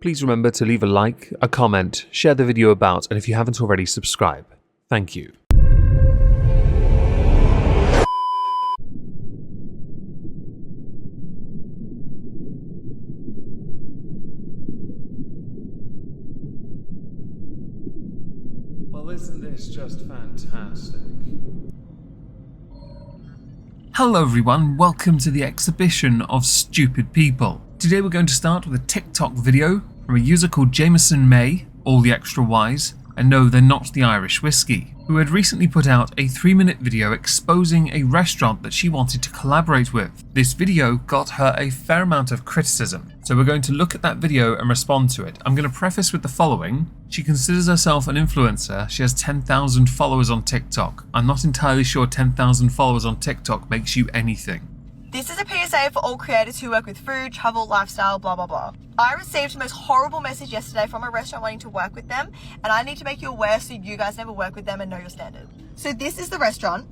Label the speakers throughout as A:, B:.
A: please remember to leave a like, a comment, share the video about, and if you haven't already, subscribe. Thank you. Well, isn't this just fantastic? Hello everyone, welcome to the exhibition of stupid people. Today we're going to start with a TikTok video from a user called Jameson May, all the extra wise, and no, they're not the Irish whiskey, who had recently put out a 3-minute video exposing a restaurant that she wanted to collaborate with. This video got her a fair amount of criticism, so we're going to look at that video and respond to it. I'm going to preface with the following. She considers herself an influencer. She has 10,000 followers on TikTok. I'm not entirely sure 10,000 followers on TikTok makes you anything.
B: This is a PSA for all creators who work with food, travel, lifestyle, blah, blah, blah. I received the most horrible message yesterday from a restaurant wanting to work with them, and I need to make you aware so you guys never work with them and know your standard. So this is the restaurant.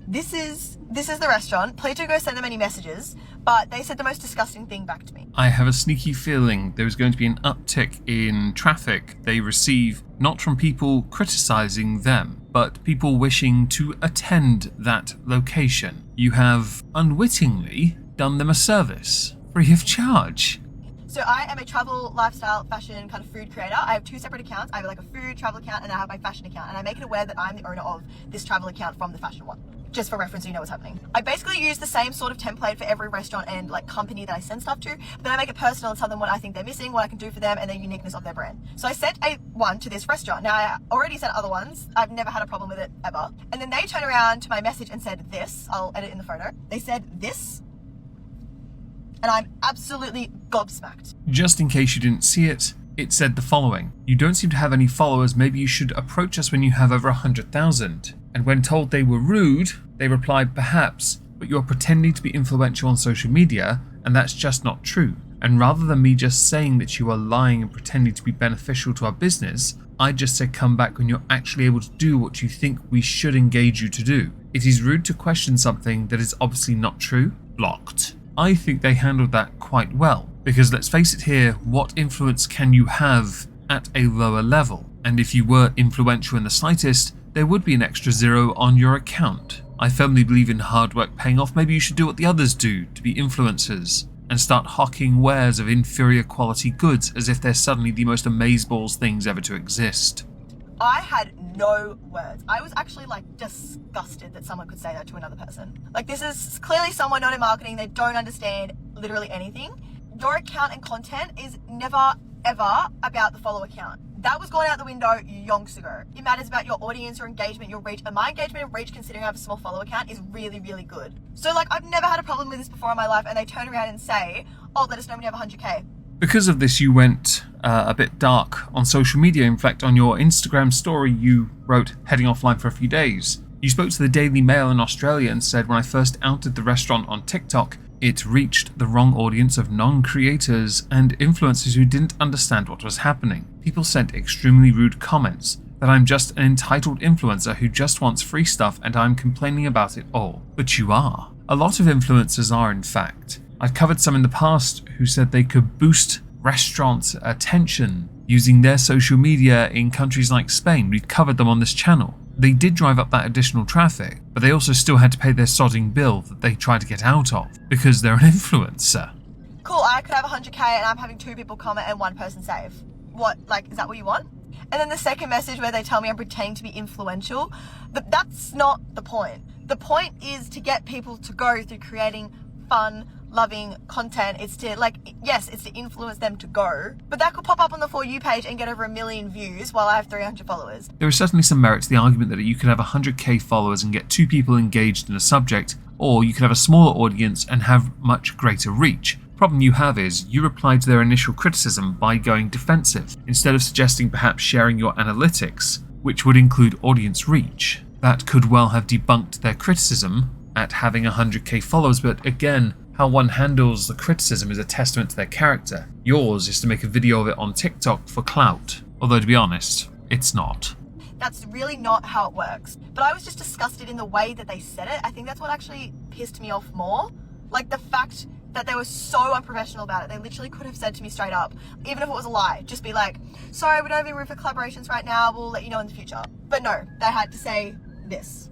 B: This is the restaurant. Please don't go send them any messages, but they said the most disgusting thing back to me.
A: I have a sneaky feeling there is going to be an uptick in traffic they receive, not from people criticizing them, but people wishing to attend that location. You have unwittingly done them a service, free of charge.
B: So I am a travel, lifestyle, fashion kind of food creator. I have 2 separate accounts. I have like a food travel account and I have my fashion account, and I make it aware that I'm the owner of this travel account from the fashion one. Just for reference so you know what's happening. I basically use the same sort of template for every restaurant and like company that I send stuff to, but then I make it personal and tell them what I think they're missing, what I can do for them, and the uniqueness of their brand. So I sent one to this restaurant. Now I already sent other ones. I've never had a problem with it ever. And then they turn around to my message and said this. I'll edit in the photo. They said this. And I'm absolutely gobsmacked.
A: Just in case you didn't see it, it said the following. You don't seem to have any followers, maybe you should approach us when you have over 100,000. And when told they were rude, they replied, perhaps, but you're pretending to be influential on social media, and that's just not true. And rather than me just saying that you are lying and pretending to be beneficial to our business, I just said come back when you're actually able to do what you think we should engage you to do. It is rude to question something that is obviously not true. Blocked. I think they handled that quite well, because let's face it here, what influence can you have at a lower level? And if you were influential in the slightest, there would be an extra 0 on your account. I firmly believe in hard work paying off. Maybe you should do what the others do to be influencers and start hawking wares of inferior quality goods as if they're suddenly the most amazeballs things ever to exist.
B: I had no words. I was actually like disgusted that someone could say that to another person. Like, this is clearly someone not in marketing. They don't understand literally anything. Your account and content is never ever about the follow account. That was going out the window yonks ago. It matters about your audience, your engagement, your reach, and my engagement and reach, considering I have a small follow account, is really, really good. So like, I've never had a problem with this before in my life, and they turn around and say, oh, let us know when you have 100K.
A: Because of this, you went a bit dark on social media. In fact, on your Instagram story, you wrote, heading offline for a few days. You spoke to the Daily Mail in Australia and said, when I first outed the restaurant on TikTok, it reached the wrong audience of non-creators and influencers who didn't understand what was happening. People sent extremely rude comments that I'm just an entitled influencer who just wants free stuff and I'm complaining about it all. But you are. A lot of influencers are, in fact. I've covered some in the past who said they could boost restaurant attention using their social media in countries like Spain. We've covered them on this channel. They did drive up that additional traffic, but they also still had to pay their sodding bill that they tried to get out of because they're an influencer.
B: Cool, I could have 100K and I'm having 2 people comment and 1 person save. What, like, is that what you want? And then the second message where they tell me I'm pretending to be influential, that's not the point. The point is to get people to go through creating fun, loving content. It's to, like, yes, it's to influence them to go, but that could pop up on the For You page and get over 1 million views while I have 300 followers.
A: There is certainly some merit to the argument that you could have 100k followers and get 2 people engaged in a subject, or you could have a smaller audience and have much greater reach. The problem you have is you replied to their initial criticism by going defensive, instead of suggesting perhaps sharing your analytics, which would include audience reach. That could well have debunked their criticism at having 100k followers, but again, how one handles the criticism is a testament to their character. Yours is to make a video of it on TikTok for clout, although to be honest, it's not.
B: That's really not how it works. But I was just disgusted in the way that they said it. I think that's what actually pissed me off more. Like, the fact that they were so unprofessional about it. They literally could have said to me straight up, even if it was a lie, just be like, sorry, we don't have any room for collaborations right now, we'll let you know in the future. But no, they had to say this.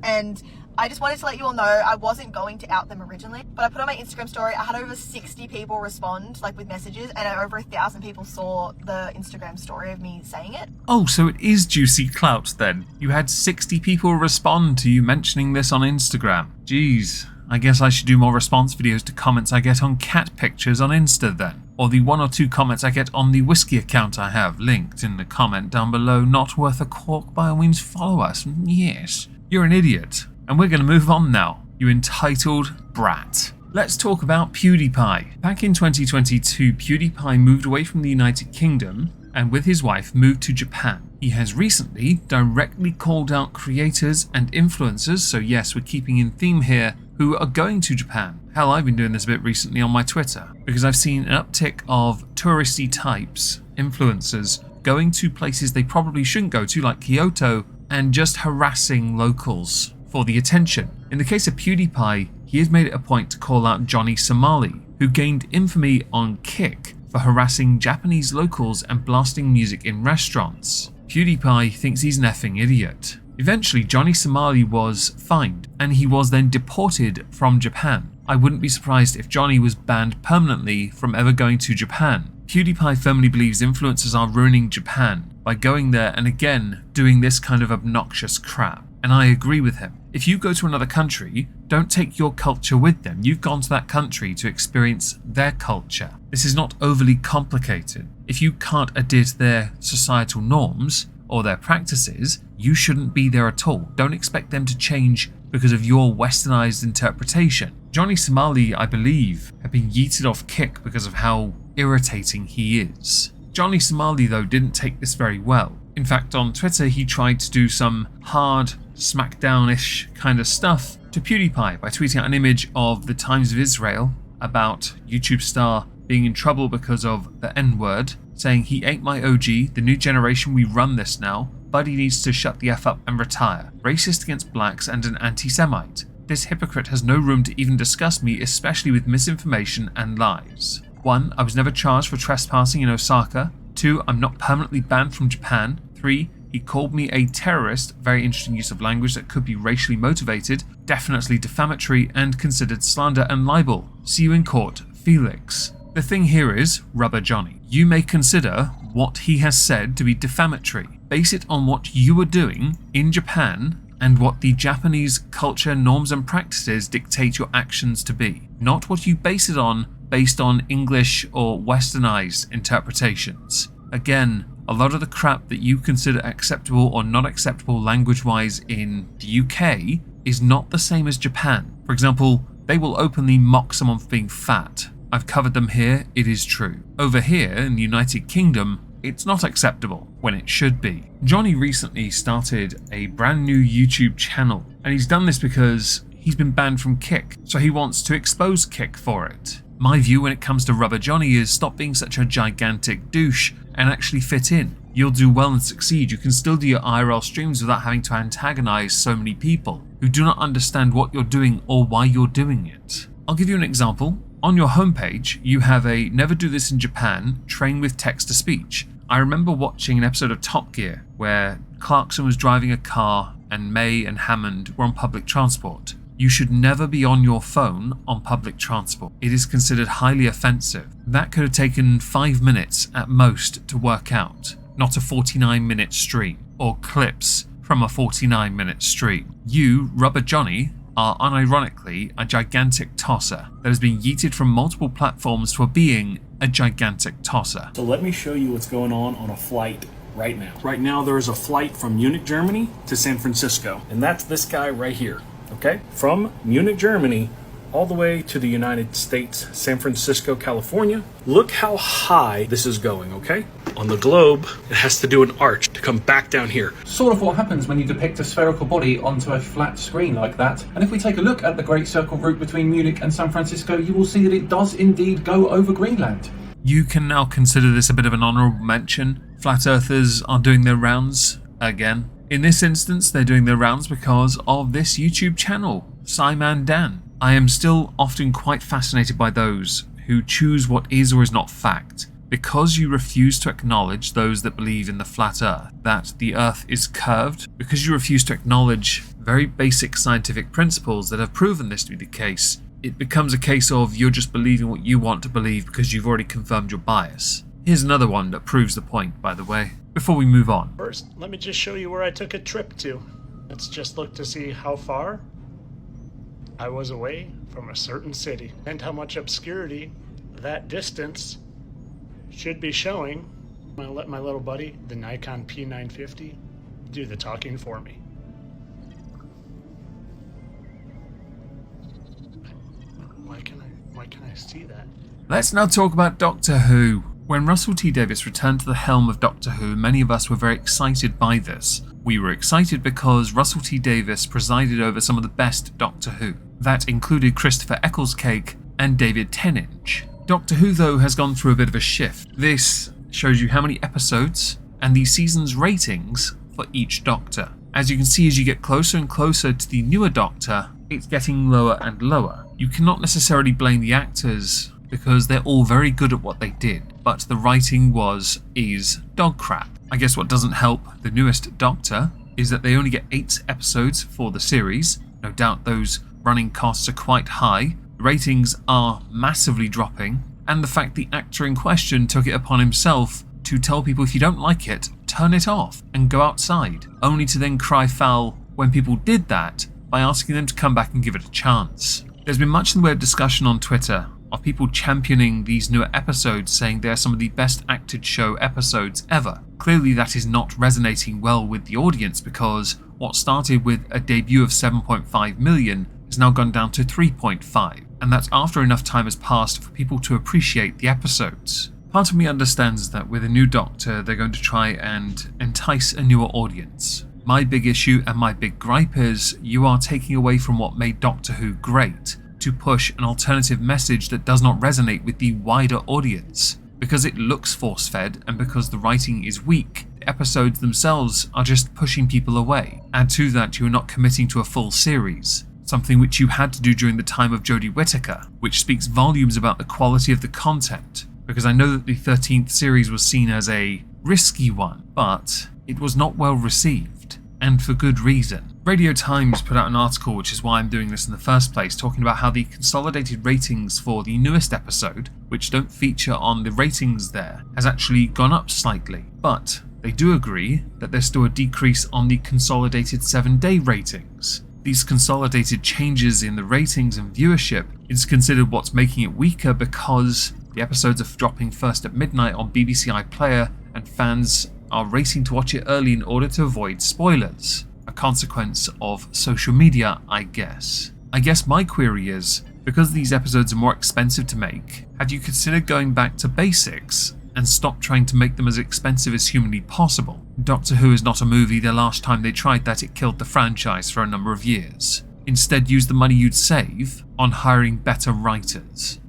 B: And I just wanted to let you all know I wasn't going to out them originally, but I put on my Instagram story. I had over 60 people respond, like with messages, and over 1,000 people saw the Instagram story of me saying it.
A: Oh, so it is juicy clout then. You had 60 people respond to you mentioning this on Instagram. Jeez, I guess I should do more response videos to comments I get on cat pictures on Insta then. Or the 1 or 2 comments I get on the whiskey account I have linked in the comment down below. Not worth a cork, by all means follow us. Yes, you're an idiot. And we're going to move on now, you entitled brat. Let's talk about PewDiePie. Back in 2022, PewDiePie moved away from the United Kingdom and with his wife moved to Japan. He has recently directly called out creators and influencers, so yes, we're keeping in theme here, who are going to Japan. Hell, I've been doing this a bit recently on my Twitter because I've seen an uptick of touristy types, influencers, going to places they probably shouldn't go to, like Kyoto, and just harassing locals for the attention. In the case of PewDiePie, he has made it a point to call out Johnny Somali, who gained infamy on Kick for harassing Japanese locals and blasting music in restaurants. PewDiePie thinks he's an effing idiot. Eventually, Johnny Somali was fined, and he was then deported from Japan. I wouldn't be surprised if Johnny was banned permanently from ever going to Japan. PewDiePie firmly believes influencers are ruining Japan by going there and again doing this kind of obnoxious crap. And I agree with him. If you go to another country, don't take your culture with them. You've gone to that country to experience their culture. This is not overly complicated. If you can't adhere to their societal norms or their practices, you shouldn't be there at all. Don't expect them to change because of your westernized interpretation. Johnny Somali, I believe, had been yeeted off Kick because of how irritating he is. Johnny Somali, though, didn't take this very well. In fact, on Twitter, he tried to do some hard, smackdown-ish kind of stuff to PewDiePie by tweeting out an image of the Times of Israel about YouTube star being in trouble because of the N-word, saying, "He ain't my OG, the new generation, we run this now. Buddy needs to shut the F up and retire. Racist against blacks and an anti-Semite. This hypocrite has no room to even discuss me, especially with misinformation and lies. 1. I was never charged for trespassing in Osaka. 2. I'm not permanently banned from Japan. 3. He called me a terrorist, very interesting use of language that could be racially motivated, definitely defamatory and considered slander and libel. See you in court, Felix." The thing here is, Rubber Johnny, you may consider what he has said to be defamatory. Base it on what you were doing in Japan and what the Japanese culture, norms and practices dictate your actions to be, not what you base it on based on English or westernized interpretations. Again, a lot of the crap that you consider acceptable or not acceptable language-wise in the UK is not the same as Japan. For example, they will openly mock someone for being fat. I've covered them here, it is true. Over here in the United Kingdom, it's not acceptable when it should be. Johnny recently started a brand new YouTube channel, and he's done this because he's been banned from Kick, so he wants to expose Kick for it. My view when it comes to Rubber Johnny is stop being such a gigantic douche and actually fit in. You'll do well and succeed. You can still do your IRL streams without having to antagonize so many people who do not understand what you're doing or why you're doing it. I'll give you an example. On your homepage, you have a "Never do this in Japan, train with text-to-speech." I remember watching an episode of Top Gear where Clarkson was driving a car and May and Hammond were on public transport. You should never be on your phone on public transport. It is considered highly offensive. That could have taken 5 minutes at most to work out, not a 49-minute stream, or clips from a 49-minute stream. You, Rubber Johnny, are unironically a gigantic tosser that has been yeeted from multiple platforms for being a gigantic tosser.
C: So let me show you what's going on a flight right now. Right now there is a flight from Munich, Germany to San Francisco, and that's this guy right here. Okay, from Munich, Germany, all the way to the United States, San Francisco, California. Look how high this is going, okay? On the globe, it has to do an arch to come back down here.
D: Sort of what happens when you depict a spherical body onto a flat screen like that. And if we take a look at the Great Circle route between Munich and San Francisco, you will see that it does indeed go over Greenland.
A: You can now consider this a bit of an honourable mention. Flat Earthers are doing their rounds again. In this instance, they're doing their rounds because of this YouTube channel, Simon Dan. I am still often quite fascinated by those who choose what is or is not fact, because you refuse to acknowledge those that believe in the flat earth, that the earth is curved, because you refuse to acknowledge very basic scientific principles that have proven this to be the case. It becomes a case of you're just believing what you want to believe because you've already confirmed your bias. Here's another one that proves the point, by the way, before we move on.
C: First, let me just show you where I took a trip to. Let's just look to see how far I was away from a certain city and how much obscurity that distance should be showing. I'm gonna let my little buddy, the Nikon P950, do the talking for me. Why can I see that?
A: Let's now talk about Doctor Who. When Russell T Davies returned to the helm of Doctor Who, many of us were very excited by this. We were excited because Russell T Davies presided over some of the best Doctor Who. That included Christopher Ecclescake and David Tennant. Doctor Who, though, has gone through a bit of a shift. This shows you how many episodes and the season's ratings for each Doctor. As you can see, as you get closer and closer to the newer Doctor, it's getting lower and lower. You cannot necessarily blame the actors because they're all very good at what they did, but the writing is dog crap. I guess what doesn't help the newest Doctor is that they only get 8 episodes for the series. No doubt those running costs are quite high. The ratings are massively dropping, and the fact the actor in question took it upon himself to tell people if you don't like it, turn it off and go outside, only to then cry foul when people did that by asking them to come back and give it a chance. There's been much in the way of discussion on Twitter of people championing these newer episodes, saying they are some of the best acted show episodes ever. Clearly that is not resonating well with the audience, because what started with a debut of 7.5 million has now gone down to 3.5, and that's after enough time has passed for people to appreciate the episodes. Part of me understands that with a new Doctor they're going to try and entice a newer audience. My big issue and my big gripe is you are taking away from what made Doctor Who great to push an alternative message that does not resonate with the wider audience. Because it looks force-fed and because the writing is weak, the episodes themselves are just pushing people away. Add to that you are not committing to a full series, something which you had to do during the time of Jodie Whittaker, which speaks volumes about the quality of the content, because I know that the 13th series was seen as a risky one, but it was not well received, and for good reason. Radio Times put out an article, which is why I'm doing this in the first place, talking about how the consolidated ratings for the newest episode, which don't feature on the ratings there, has actually gone up slightly. But they do agree that there's still a decrease on the consolidated 7-day ratings. These consolidated changes in the ratings and viewership is considered what's making it weaker, because the episodes are dropping first at midnight on BBC iPlayer and fans are racing to watch it early in order to avoid spoilers. A consequence of social media, I guess. I guess my query is, because these episodes are more expensive to make, have you considered going back to basics and stop trying to make them as expensive as humanly possible? Doctor Who is not a movie. The last time they tried that, it killed the franchise for a number of years. Instead, use the money you'd save on hiring better writers.